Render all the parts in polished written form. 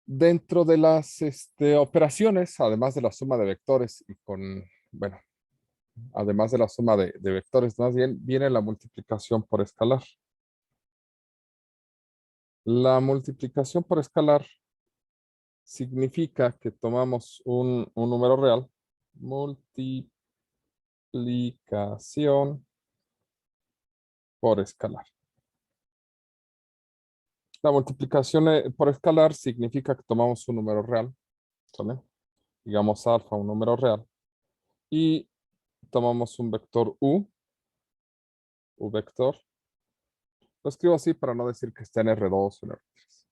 Dentro de las operaciones, además de la suma de vectores y bueno, además de la suma de vectores, más bien viene la multiplicación por escalar. La multiplicación por escalar significa que tomamos un número real, multiplicación por escalar. La multiplicación por escalar significa que tomamos un número real, ¿vale? Digamos alfa, un número real, y tomamos un vector u vector. Lo escribo así para no decir que está en R2 o en R3.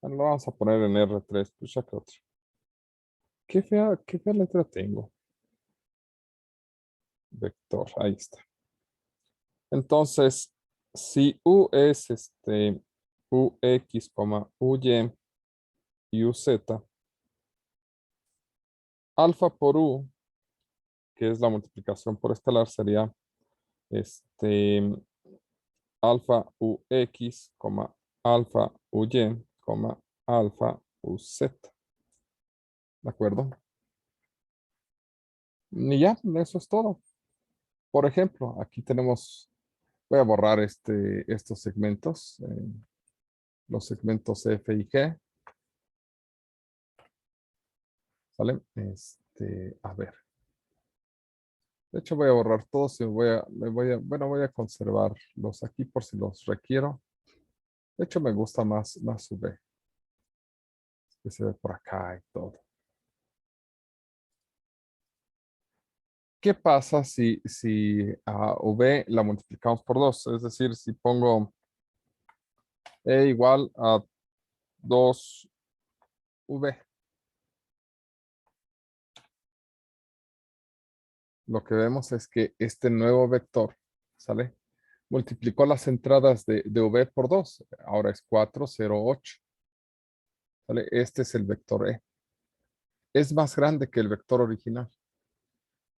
Bueno, lo vamos a poner en R3, pues ya que otro. Qué fea letra tengo. Vector, ahí está. Entonces, si U es UX, UY y UZ, alfa por U, que es la multiplicación por escalar, sería alfa UX, alfa UY, alfa UZ. ¿De acuerdo? Y ya, eso es todo. Por ejemplo, aquí tenemos, voy a borrar estos segmentos, los segmentos F y G. ¿Sale? A ver. De hecho, voy a borrar todos y bueno, voy a conservarlos aquí por si los requiero. De hecho, me gusta más V. Que se ve por acá y todo. ¿Qué pasa si a V la multiplicamos por 2? Es decir, si pongo E igual a 2V. Lo que vemos es que este nuevo vector, ¿sale? Multiplicó las entradas de V por 2. Ahora es 4, 0, 8. ¿Sale? Este es el vector E. Es más grande que el vector original.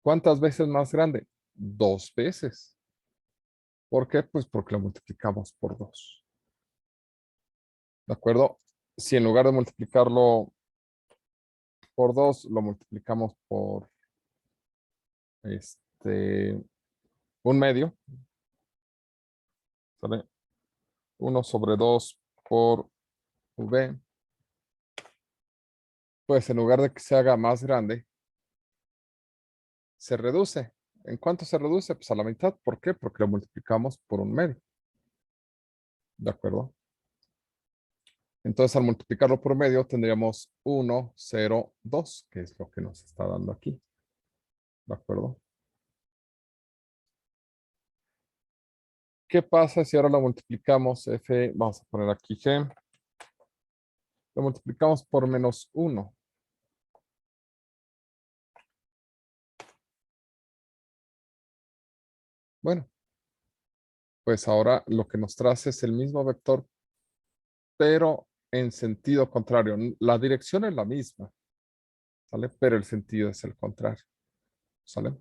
¿Cuántas veces más grande? 2 veces. ¿Por qué? Pues porque lo multiplicamos por 2. ¿De acuerdo? Si en lugar de multiplicarlo por 2, lo multiplicamos por un medio, ¿sale? 1 sobre 2 por V. Pues en lugar de que se haga más grande, se reduce. ¿En cuánto se reduce? Pues a la mitad. ¿Por qué? Porque lo multiplicamos por un medio. ¿De acuerdo? Entonces, al multiplicarlo por medio, tendríamos 1, 0, 2, que es lo que nos está dando aquí. ¿De acuerdo? ¿Qué pasa si ahora lo multiplicamos? F, vamos a poner aquí G. Lo multiplicamos por menos 1. Bueno, pues ahora lo que nos trae es el mismo vector, pero en sentido contrario. La dirección es la misma, ¿sale? Pero el sentido es el contrario, ¿sale?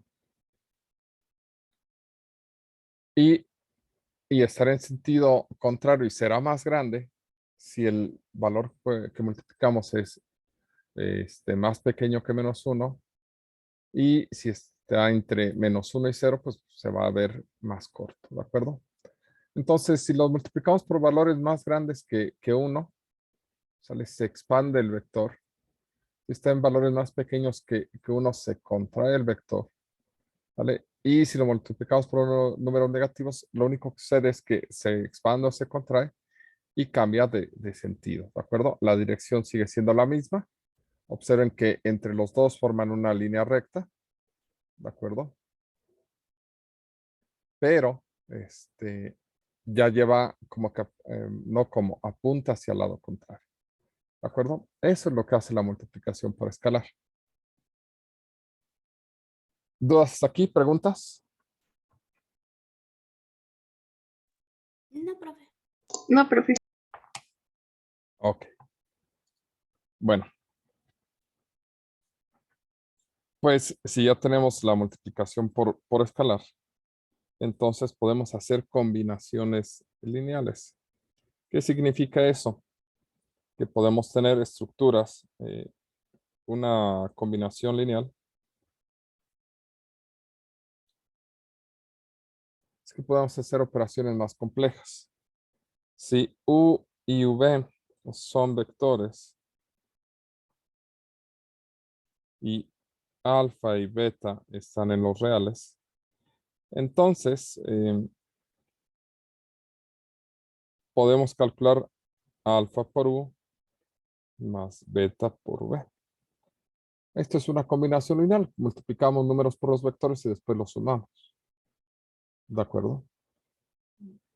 Y estará en sentido contrario y será más grande si el valor que multiplicamos es más pequeño que menos 1, y si está entre menos 1 y 0, pues se va a ver más corto, ¿de acuerdo? Entonces, si lo multiplicamos por valores más grandes que 1, ¿sale? Se expande el vector. Si está en valores más pequeños que 1, se contrae el vector, ¿vale? Y si lo multiplicamos por números negativos, lo único que sucede es que se expande o se contrae y cambia de sentido, ¿de acuerdo? La dirección sigue siendo la misma. Observen que entre los dos forman una línea recta, ¿de acuerdo? Pero ya lleva como que, no como, apunta hacia el lado contrario, ¿de acuerdo? Eso es lo que hace la multiplicación por escalar. ¿Dudas hasta aquí? ¿Preguntas? No, profe. No, profe. Ok. Bueno. Pues si ya tenemos la multiplicación por escalar, entonces podemos hacer combinaciones lineales. ¿Qué significa eso? que podemos tener estructuras, una combinación lineal, es que podemos hacer operaciones más complejas. Si U y V son vectores y alfa y beta están en los reales, entonces podemos calcular alfa por U más beta por V. Esto es una combinación lineal. Multiplicamos números por los vectores y después los sumamos. ¿De acuerdo?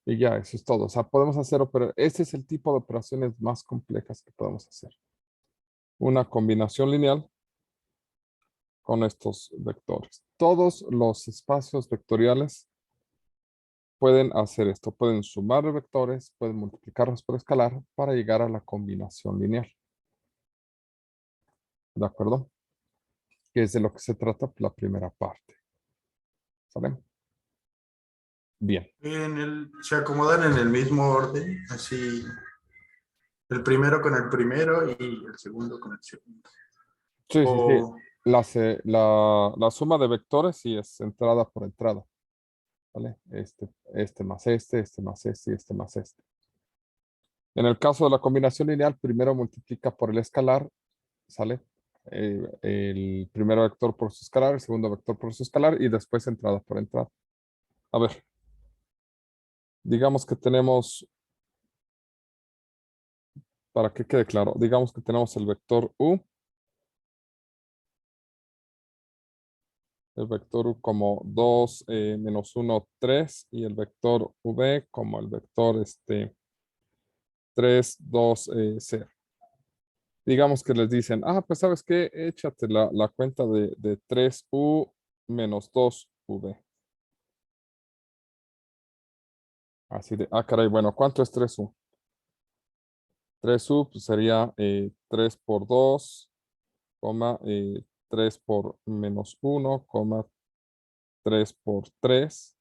Y ya, eso es todo. O sea, podemos hacer este es el tipo de operaciones más complejas que podemos hacer. Una combinación lineal con estos vectores. Todos los espacios vectoriales pueden hacer esto. Pueden sumar vectores, pueden multiplicarlos por escalar para llegar a la combinación lineal. ¿De acuerdo? Que es de lo que se trata la primera parte. ¿Sale? Bien. Se acomodan en el mismo orden, así el primero con el primero y el segundo con el segundo. Sí, sí, sí. O, La suma de vectores sí es entrada por entrada. ¿Vale? Este más este más este y este más este. En el caso de la combinación lineal, primero multiplica por el escalar, ¿sale? El primer vector por su escalar, el segundo vector por su escalar y después entrada por entrada. A ver, digamos que tenemos, para que quede claro, digamos que tenemos el vector U, el vector U como 2, menos 1, 3, y el vector V como el vector 3, 2, 0. Digamos que les dicen, pues ¿sabes qué? Échate la cuenta de 3U menos 2V. Así de, caray, bueno, ¿cuánto es 3U? 3U pues sería 3 por 2, 3 por menos 1, 3 por 3.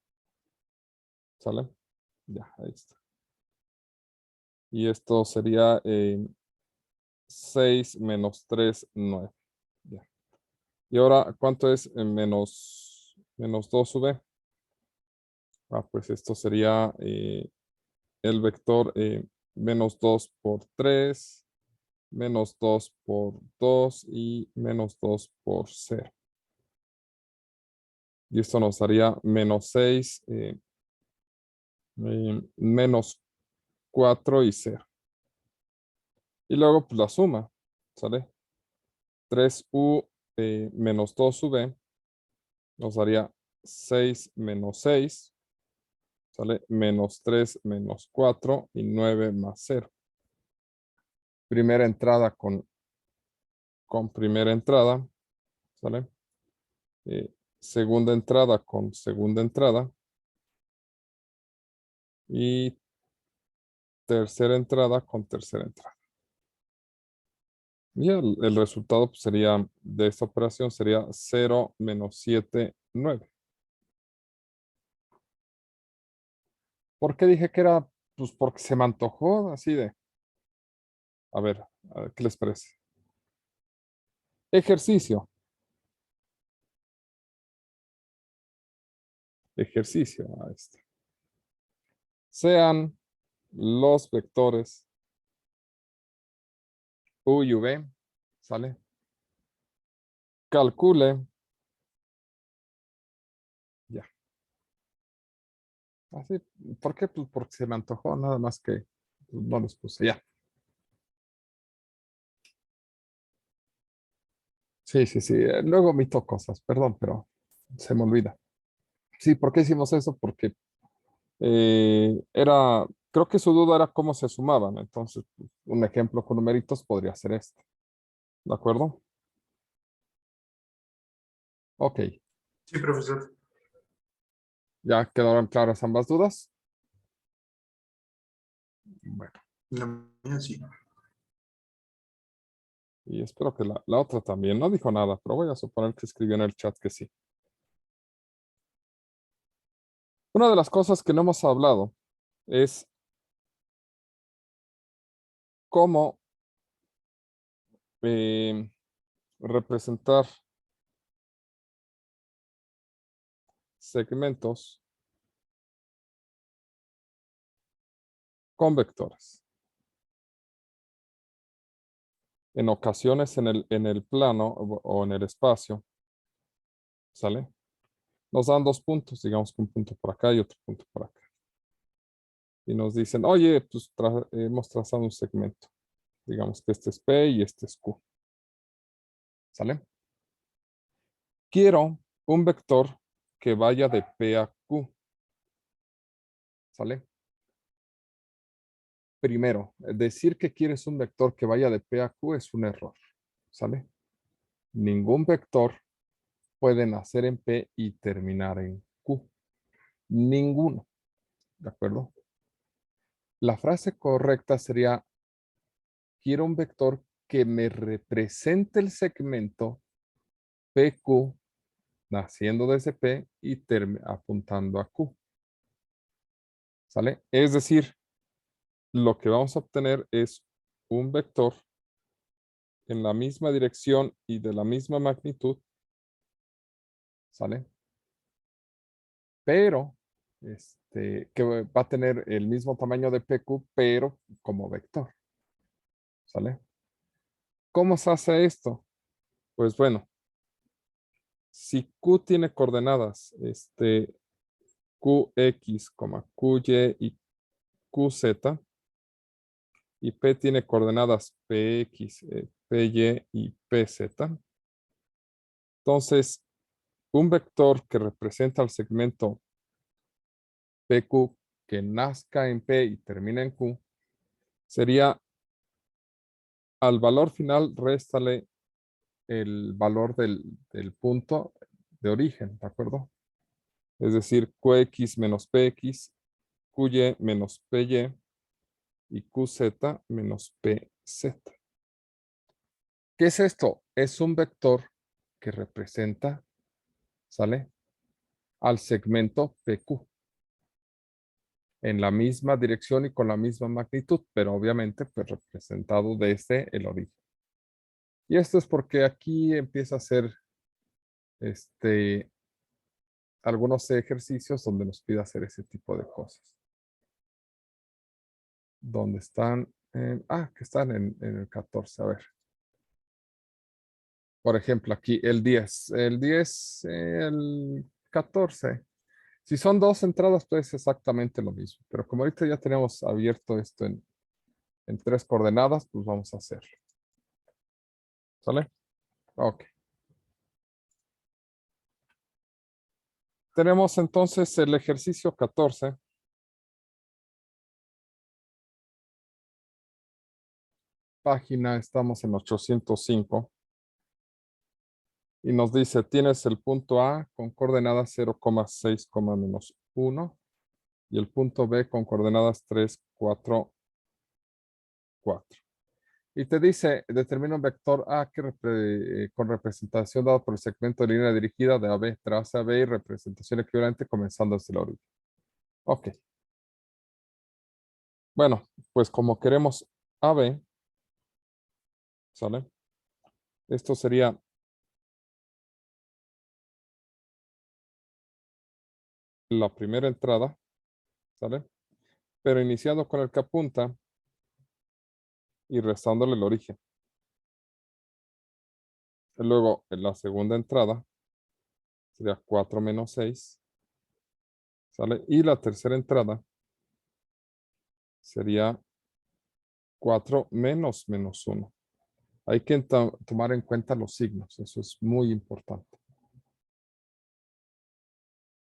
¿Sale? Ya, ahí está. Y esto sería 6 menos 3, 9. Ya. Y ahora, ¿cuánto es menos 2V? Pues esto sería el vector menos 2 por 3, menos 2 por 2 y menos 2 por 0. Y esto nos daría menos 6, menos 4 y 0. Y luego pues la suma, ¿sale? 3U menos 2V nos daría 6 menos 6, ¿sale? Menos 3 menos 4 y 9 más 0. Primera entrada con primera entrada, ¿sale? Segunda entrada con segunda entrada. Y tercera entrada con tercera entrada. Y el resultado pues, sería de esta operación sería 0 menos 7, 9. ¿Por qué dije que era? Pues porque se me antojó así de. A ver, ¿qué les parece? Ejercicio. Ejercicio. Sean los vectores U y V. ¿Sale? Calcule. Ya. Así. ¿Por qué? Pues porque se me antojó, nada más que no los puse. Ya. Sí, sí, sí. Luego omito cosas, perdón, pero se me olvida. Sí, ¿por qué hicimos eso? Porque creo que su duda era cómo se sumaban. Entonces, pues, un ejemplo con numeritos podría ser este. ¿De acuerdo? Ok, sí, profesor. ¿ya quedaron claras ambas dudas? Bueno, La mía sí. y espero que la otra también. No dijo nada, pero voy a suponer que escribió en el chat que sí. Una de las cosas que no hemos hablado es cómo representar segmentos con vectores. En ocasiones en el plano o en el espacio, ¿sale? Nos dan dos puntos, digamos que un punto por acá y otro punto por acá. Y nos dicen, oye, pues hemos trazado un segmento. Digamos que este es P y este es Q. ¿Sale? Quiero un vector que vaya de P a Q. ¿Sale? Primero, decir que quieres un vector que vaya de P a Q es un error. ¿Sale? Ningún vector puede nacer en P y terminar en Q. Ninguno. ¿De acuerdo? La frase correcta sería, quiero un vector que me represente el segmento PQ naciendo desde P y apuntando a Q. ¿Sale? Es decir, lo que vamos a obtener es un vector en la misma dirección y de la misma magnitud. ¿Sale? Pero, que va a tener el mismo tamaño de PQ, pero como vector. ¿Sale? ¿Cómo se hace esto? Pues bueno, si Q tiene coordenadas, QX, QY y QZ, y P tiene coordenadas PX, PY y PZ. Entonces, un vector que representa el segmento PQ que nazca en P y termina en Q, sería al valor final réstale el valor del punto de origen, ¿de acuerdo? Es decir, QX menos PX, QY menos PY y QZ menos PZ. ¿Qué es esto? Es un vector que representa, ¿sale? Al segmento PQ en la misma dirección y con la misma magnitud, pero obviamente pues representado desde el origen. Y esto es porque aquí empieza a ser algunos ejercicios donde nos pide hacer ese tipo de cosas. ¿Dónde están? Que están en el 14, a ver. Por ejemplo, aquí el 10. El 10, el 14. Si son dos entradas, pues es exactamente lo mismo. Pero como ahorita ya tenemos abierto esto en tres coordenadas, pues vamos a hacerlo. ¿Sale? Ok. Tenemos entonces el ejercicio 14. Página, estamos en 805. Y nos dice, tienes el punto A con coordenadas 0,6, -1 y el punto B con coordenadas 3, 4, 4. Y te dice, determina un vector A con representación dada por el segmento de línea dirigida de AB, traza B y representación equivalente comenzando desde la orilla. Ok. Bueno, pues como queremos AB, ¿sale? Esto sería la primera entrada, ¿sale? Pero iniciando con el que apunta y restándole el origen. Luego, en la segunda entrada sería 4 menos 6, ¿sale? Y la tercera entrada sería 4 menos -1. Hay que tomar en cuenta los signos, eso es muy importante.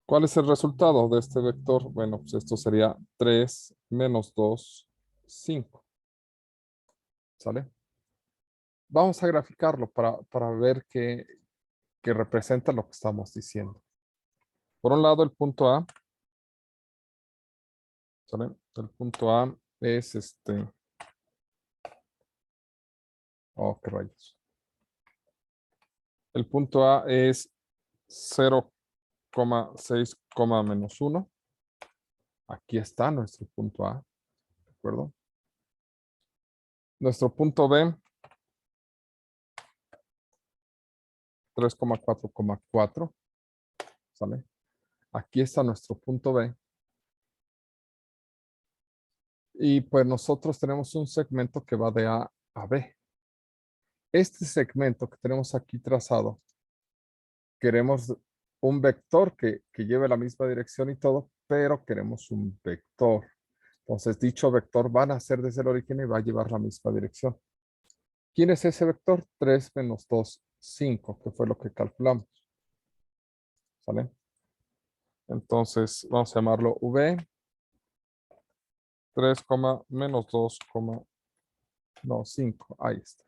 ¿Cuál es el resultado de este vector? Bueno, pues esto sería 3 menos 2, 5. ¿Sale? Vamos a graficarlo para ver qué representa lo que estamos diciendo. Por un lado, el punto A. ¿Sale? El punto A es oh, qué rayos. El punto A es 0,6, -1. Aquí está nuestro punto A. ¿De acuerdo? Nuestro punto B 3,4,4. ¿Sale? Aquí está nuestro punto B. Y pues nosotros tenemos un segmento que va de A a B. Este segmento que tenemos aquí trazado, queremos un vector que lleve la misma dirección y todo, pero queremos un vector. Entonces, dicho vector va a nacer desde el origen y va a llevar la misma dirección. ¿Quién es ese vector? 3 menos 2, 5, que fue lo que calculamos. ¿Sale? Entonces, vamos a llamarlo V. 3, menos 2, no, 5. Ahí está.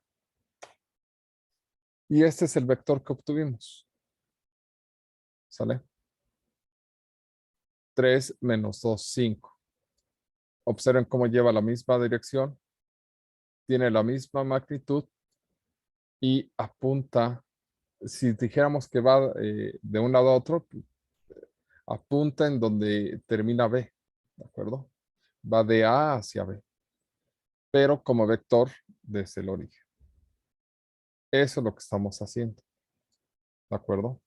Y este es el vector que obtuvimos. ¿Sale? 3 menos 2, 5. Observen cómo lleva la misma dirección, tiene la misma magnitud y apunta, si dijéramos que va de un lado a otro, apunta en donde termina B, ¿de acuerdo? Va de A hacia B, pero como vector desde el origen. Eso es lo que estamos haciendo, ¿de acuerdo?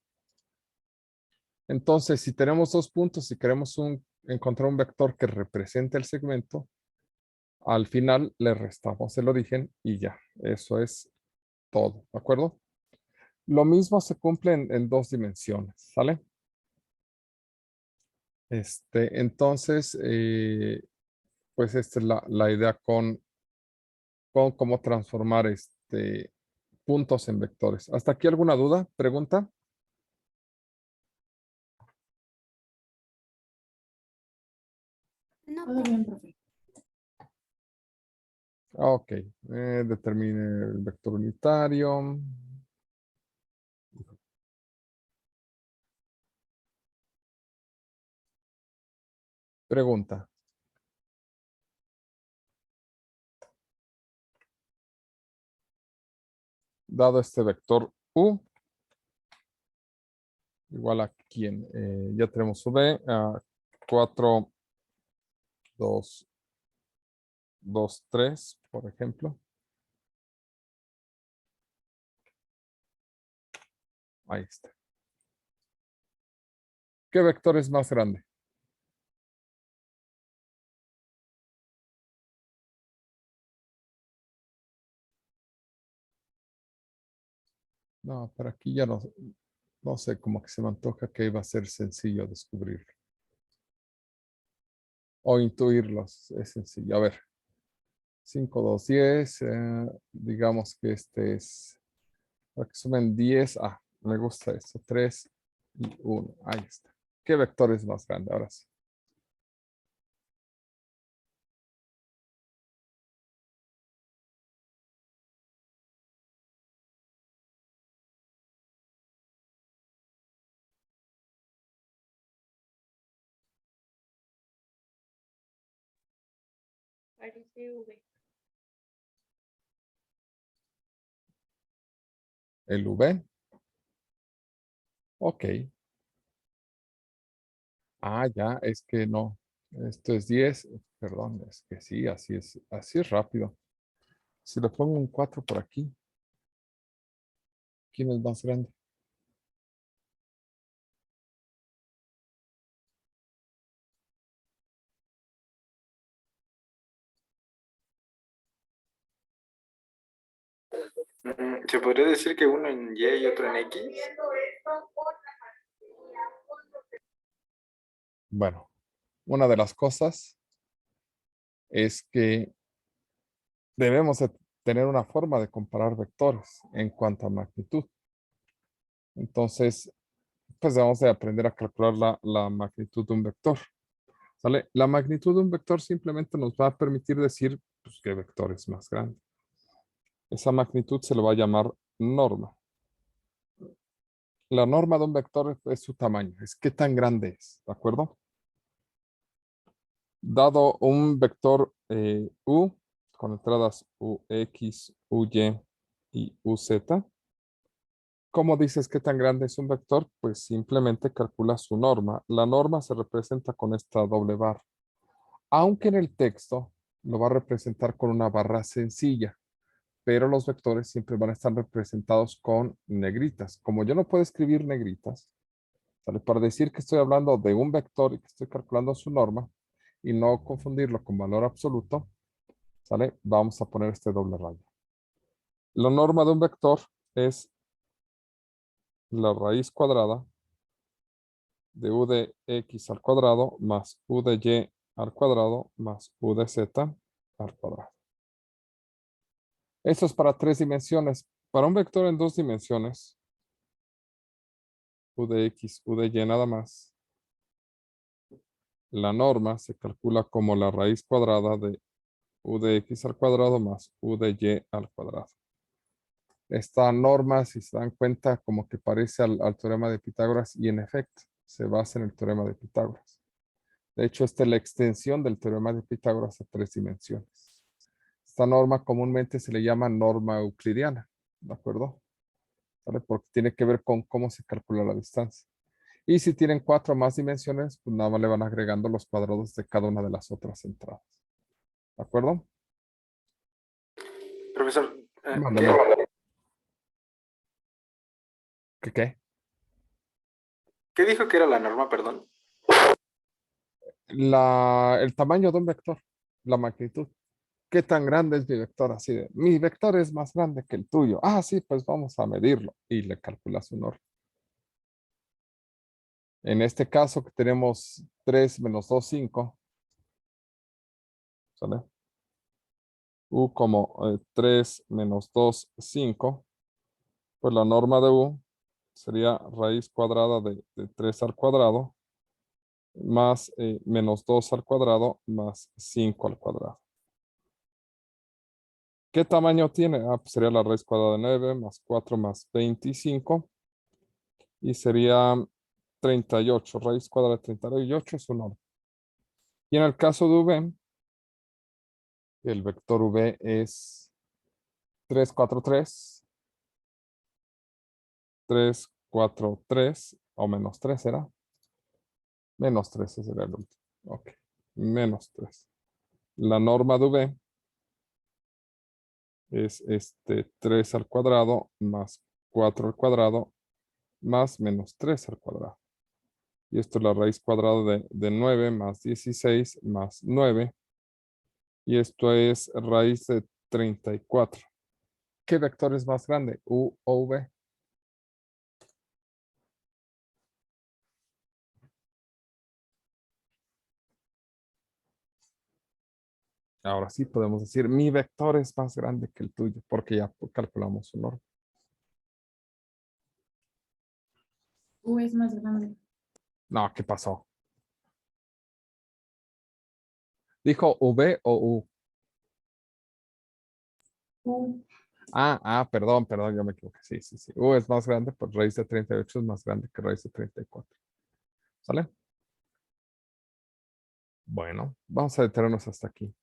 Entonces, si tenemos dos puntos y queremos encontrar un vector que represente el segmento, al final le restamos el origen y ya, eso es todo, ¿de acuerdo? Lo mismo se cumple en dos dimensiones, ¿sale? Entonces, pues esta es la idea con cómo transformar puntos en vectores. ¿Hasta aquí alguna duda? ¿Pregunta? No, Todo bien, profe. Ok, determine el vector unitario. Pregunta. Dado este vector U, igual a quién, ya tenemos V, a 4, 2, 2, 3, por ejemplo. Ahí está. ¿Qué vector es más grande? No, pero aquí ya no sé, como que se me antoja que iba a ser sencillo descubrirlo. O intuirlos, es sencillo. A ver, 5, 2, 10. Digamos que este es, para que sumen 10. Ah, me gusta esto. 3 y 1. Ahí está. ¿Qué vector es más grande? Ahora sí. parece V. El V. Ok. Ah, ya, es que no. Esto es 10. Perdón, es que sí, así es rápido. Si le pongo un 4 por aquí, ¿quién es más grande? ¿Se podría decir que uno en Y y otro en X? Bueno, una de las cosas es que debemos de tener una forma de comparar vectores en cuanto a magnitud. Entonces, pues debemos de aprender a calcular la magnitud de un vector. ¿Sale? La magnitud de un vector simplemente nos va a permitir decir pues, qué vector es más grande. Esa magnitud se le va a llamar norma. La norma de un vector es su tamaño, es qué tan grande es, ¿de acuerdo? Dado un vector U con entradas UX, UY y UZ, ¿cómo dices qué tan grande es un vector? Pues simplemente calcula su norma. La norma se representa con esta doble barra. Aunque en el texto lo va a representar con una barra sencilla. pero los vectores siempre van a estar representados con negritas. Como yo no puedo escribir negritas, ¿sale? Para decir que estoy hablando de un vector y que estoy calculando su norma y no confundirlo con valor absoluto, ¿sale? Vamos a poner este doble raya. La norma de un vector es la raíz cuadrada de u de x al cuadrado más u de y al cuadrado más u de z al cuadrado. Esto es para 3 dimensiones. Para un vector en 2 dimensiones, u de x, u de y nada más, la norma se calcula como la raíz cuadrada de u de x al cuadrado más u de y al cuadrado. Esta norma, si se dan cuenta, como que parece al teorema de Pitágoras y en efecto se basa en el teorema de Pitágoras. De hecho, esta es la extensión del teorema de Pitágoras a 3 dimensiones. Esta norma comúnmente se le llama norma euclidiana, ¿de acuerdo? ¿Vale? Porque tiene que ver con cómo se calcula la distancia. Y si tienen 4 más dimensiones, pues nada más le van agregando los cuadrados de cada una de las otras entradas. ¿De acuerdo? Profesor, Mándame. ¿Qué? ¿qué dijo que era la norma, perdón? El tamaño de un vector, la magnitud. ¿Qué tan grande es mi vector? Así de, mi vector es más grande que el tuyo. Ah, sí, pues vamos a medirlo. Y le calculas su norma. En este caso que tenemos 3 menos 2, 5. ¿Sale? U como 3 menos 2, 5. Pues la norma de U sería raíz cuadrada de 3 al cuadrado más menos 2 al cuadrado más 5 al cuadrado. ¿Qué tamaño tiene? Ah, pues sería la raíz cuadrada de 9 más 4 más 25. Y sería 38. Raíz cuadrada de 38 es su norma. Y en el caso de V, el vector V es 3, 4, 3. 3, 4, 3 o menos 3 será. Menos 3 será el último. Ok. Menos 3. La norma de V es 3 al cuadrado más 4 al cuadrado más menos 3 al cuadrado. Y esto es la raíz cuadrada de 9 más 16 más 9. Y esto es raíz de 34. ¿Qué vector es más grande? ¿U o V? Ahora sí podemos decir, mi vector es más grande que el tuyo, porque ya calculamos su norma. U es más grande. No, ¿qué pasó? ¿Dijo V o U? U. Perdón, yo me equivoqué. Sí. U es más grande, pues raíz de 38 es más grande que raíz de 34. ¿Sale? Bueno, vamos a detenernos hasta aquí.